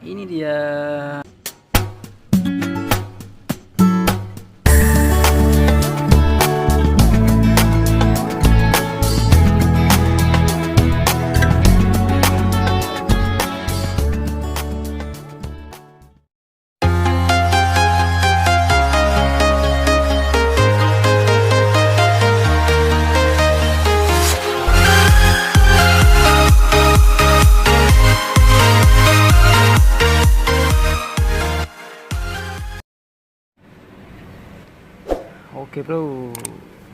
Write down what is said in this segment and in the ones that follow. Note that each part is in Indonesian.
Ini dia. Oke bro,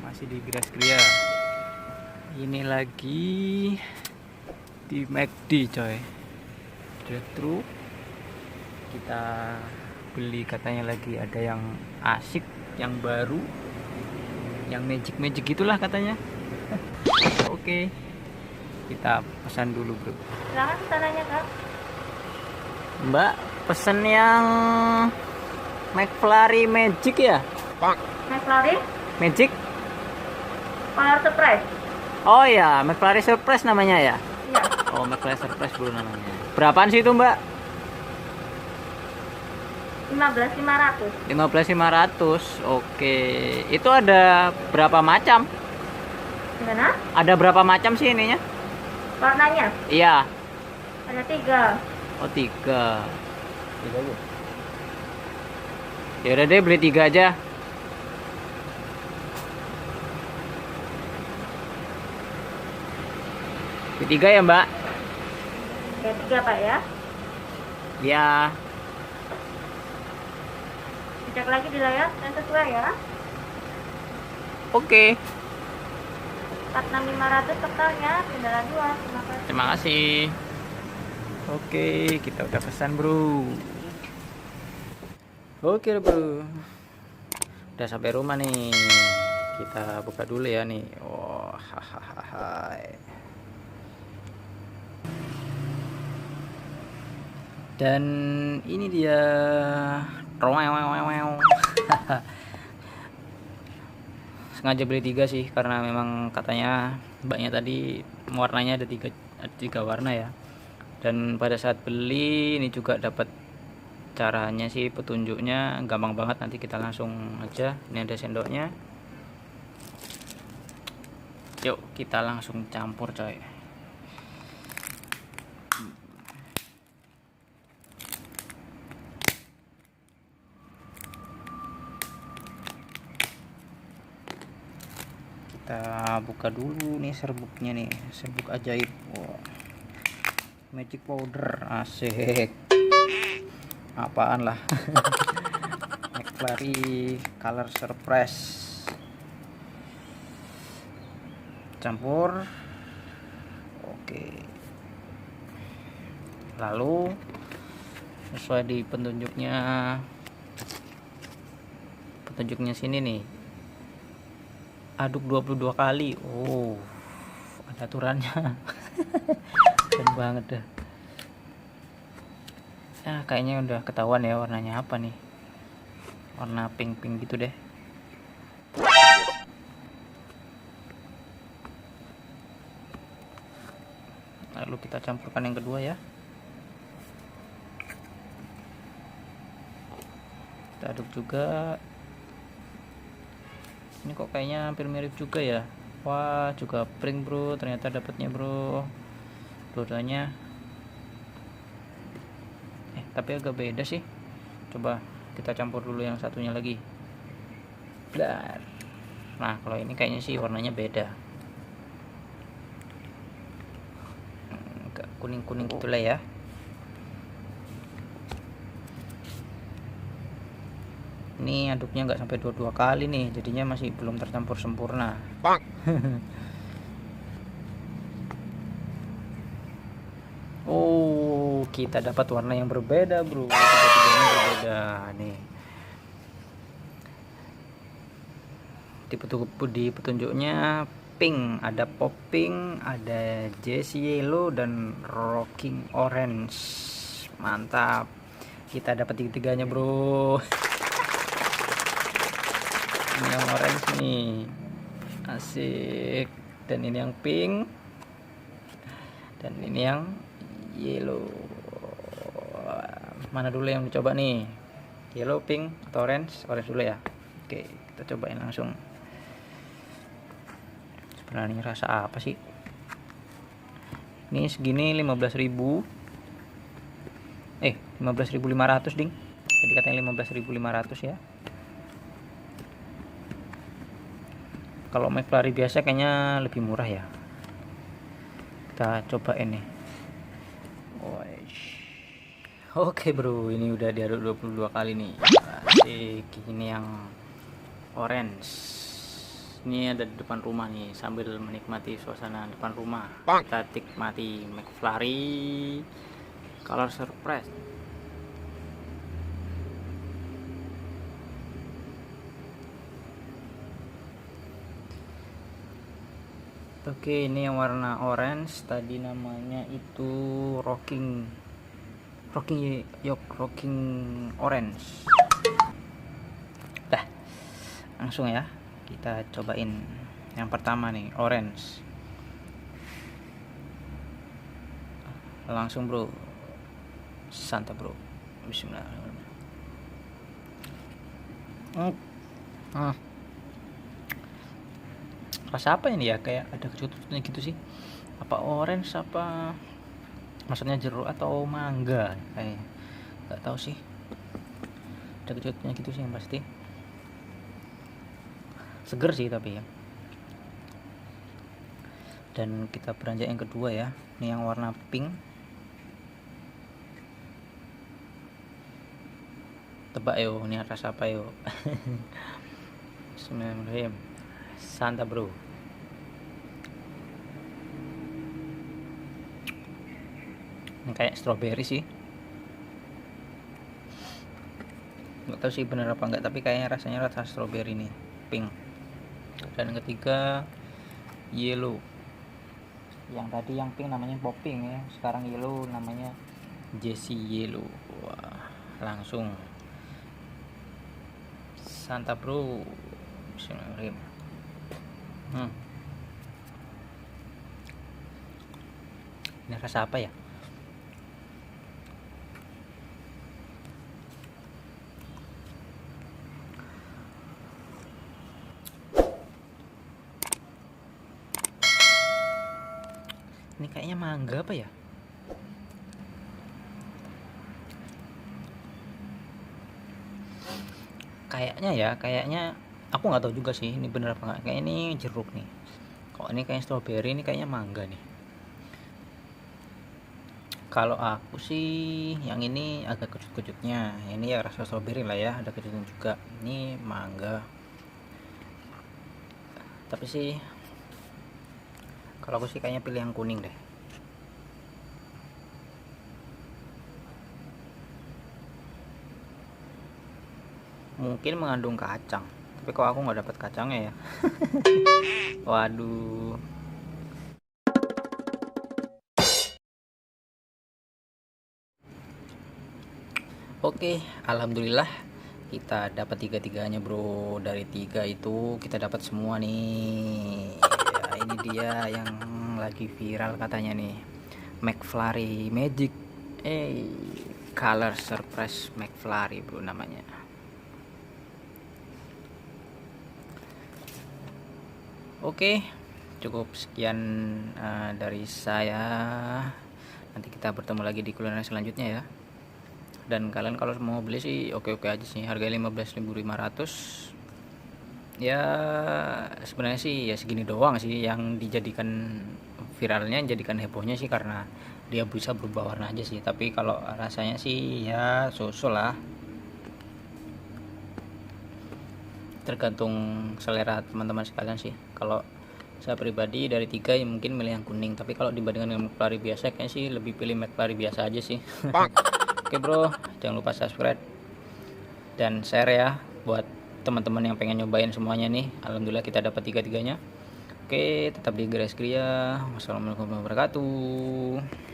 masih di Grass Kria. Ini lagi di McD coy. Drive-thru. Kita beli, katanya lagi ada yang asik, yang baru, yang magic gitulah katanya. Oke, kita pesan dulu bro. Silakan pesanannya kak. Mbak, pesen yang McFlurry Magic ya? McFlurry Magic? Color Surprise. Oh ya, McFlurry Surprise namanya ya? Iya. Oh, McFlurry Surprise dulu namanya. Berapaan sih itu mbak? 15.500. 15.500. Oke, itu ada berapa macam? Gimana? Ada berapa macam sih ininya? Warnanya Iya. ada 3. Oh, 3. Ya udah deh, beli 3 aja. Beli 3 ya mbak? Ya 3 pak ya. Ya. Cek lagi di layar yang sesuai ya. Oke. 46.500 totalnya. Kendala 2. Terima kasih. Terima kasih. Oke, kita udah pesan bro. Oke bro, udah sampai rumah nih. Kita buka dulu ya nih. Oh, hahaha. Dan ini dia. Sengaja beli 3 sih, karena memang katanya mbaknya tadi warnanya ada 3 warna ya. Dan pada saat beli ini juga dapat caranya sih, petunjuknya gampang banget, nanti kita langsung aja. Ini ada sendoknya, yuk kita langsung campur coy. Kita buka dulu nih serbuknya nih, serbuk ajaib. Wow. Magic powder, asik. Apaan lah. McFlurry Color Surprise. Campur. Oke. Lalu sesuai di petunjuknya sini nih, aduk 22 kali. Oh, ada aturannya. Keren banget dah. Nah, kayaknya udah ketahuan ya warnanya apa nih. Warna pink gitu deh. Lalu kita campurkan yang kedua ya. Kita aduk juga. Ini kok kayaknya hampir mirip juga ya. Wah, juga pink bro, ternyata dapatnya bro. Dua-duanya. Tapi agak beda sih. Coba kita campur dulu yang satunya lagi. Blar. Nah, kalau ini kayaknya sih warnanya beda. Agak kuning-kuning gitulah ya. Ini aduknya nggak sampai 22 kali nih, jadinya masih belum tercampur sempurna. Oh, kita dapat warna yang berbeda bro. Tiga-tiganya berbeda nih. Di petunjuknya pink, ada popping, ada Jessie yellow, dan rocking orange. Mantap, kita dapat tiga-tiganya bro. Ini yang orange nih, asik. Dan ini yang pink, dan ini yang yellow. Mana dulu yang dicoba nih? Yellow, pink, atau orange? Orange dulu ya. Oke, kita cobain langsung. Sebenarnya rasa apa sih? Ini segini 15.000. 15.500 ding. Jadi katanya 15.500 ya. Kalau McFlurry biasa kayaknya lebih murah ya. Kita cobain nih. Oke bro, ini udah diaduk 22 kali nih. Asik, ini yang orange. Ini ada di depan rumah nih, sambil menikmati suasana depan rumah. Kita nikmati McFlurry Color Surprise. Oke, ini yang warna orange, tadi namanya itu rocking orange. Dah, langsung ya, kita cobain yang pertama nih, orange. Langsung bro, santai bro, bismillahirrahmanirrahim. Rasa apa ini ya, kayak ada kecut-kecutnya gitu sih. Apa orange, apa maksudnya jeruk atau mangga, kayak nggak tahu sih, ada kecutnya gitu sih yang pasti. Seger sih tapi ya. Dan kita beranjak yang kedua ya, ini yang warna pink. Tebak yo, ini rasa apa yo? Bismillahirrahmanirrahim. Santa bro. Ini kayak strawberry sih, nggak tahu sih bener apa enggak, tapi kayaknya rasanya rasa strawberry nih, pink. Dan yang ketiga yellow. Yang tadi yang pink namanya popping ya, sekarang yellow namanya Jessie Yellow. Wah, langsung Santa bro. Bismillahirrahmanirrahim. Ini rasa apa ya? Ini kayaknya mangga apa ya? Kayaknya aku nggak tahu juga sih ini bener apa nggak. Kayak ini jeruk nih. Kok ini kayak strawberry, ini kayaknya mangga nih. Kalau aku sih yang ini agak kecut-kecutnya. Ini ya rasa strawberry lah ya, ada kecutnya juga. Ini mangga. Tapi sih kalau aku sih kayaknya pilih yang kuning deh. Mungkin mengandung kacang, tapi kok aku nggak dapat kacangnya ya. Waduh. Oke, alhamdulillah kita dapat tiga-tiganya bro. Dari 3 itu kita dapat semua nih ya. Ini dia yang lagi viral katanya nih, McFlurry Magic Color Surprise McFlurry bro namanya. Oke, cukup sekian dari saya. Nanti kita bertemu lagi di kuliner selanjutnya ya. Dan kalian kalau mau beli sih oke-oke aja sih, harganya 15.500. Ya sebenarnya sih ya segini doang sih yang dijadikan viralnya, jadikan hebohnya sih karena dia bisa berubah warna aja sih. Tapi kalau rasanya sih ya so-so lah, tergantung selera teman-teman sekalian sih. Kalau saya pribadi dari 3 ya mungkin milih yang kuning, tapi kalau dibandingkan dengan McFlurry biasa kayaknya sih lebih pilih McFlurry biasa aja sih. Oke bro, jangan lupa subscribe dan share ya buat teman-teman yang pengen nyobain semuanya nih. Alhamdulillah kita dapat 3-tiganya. Oke, tetap di Grace Kria. Wassalamualaikum warahmatullahi wabarakatuh.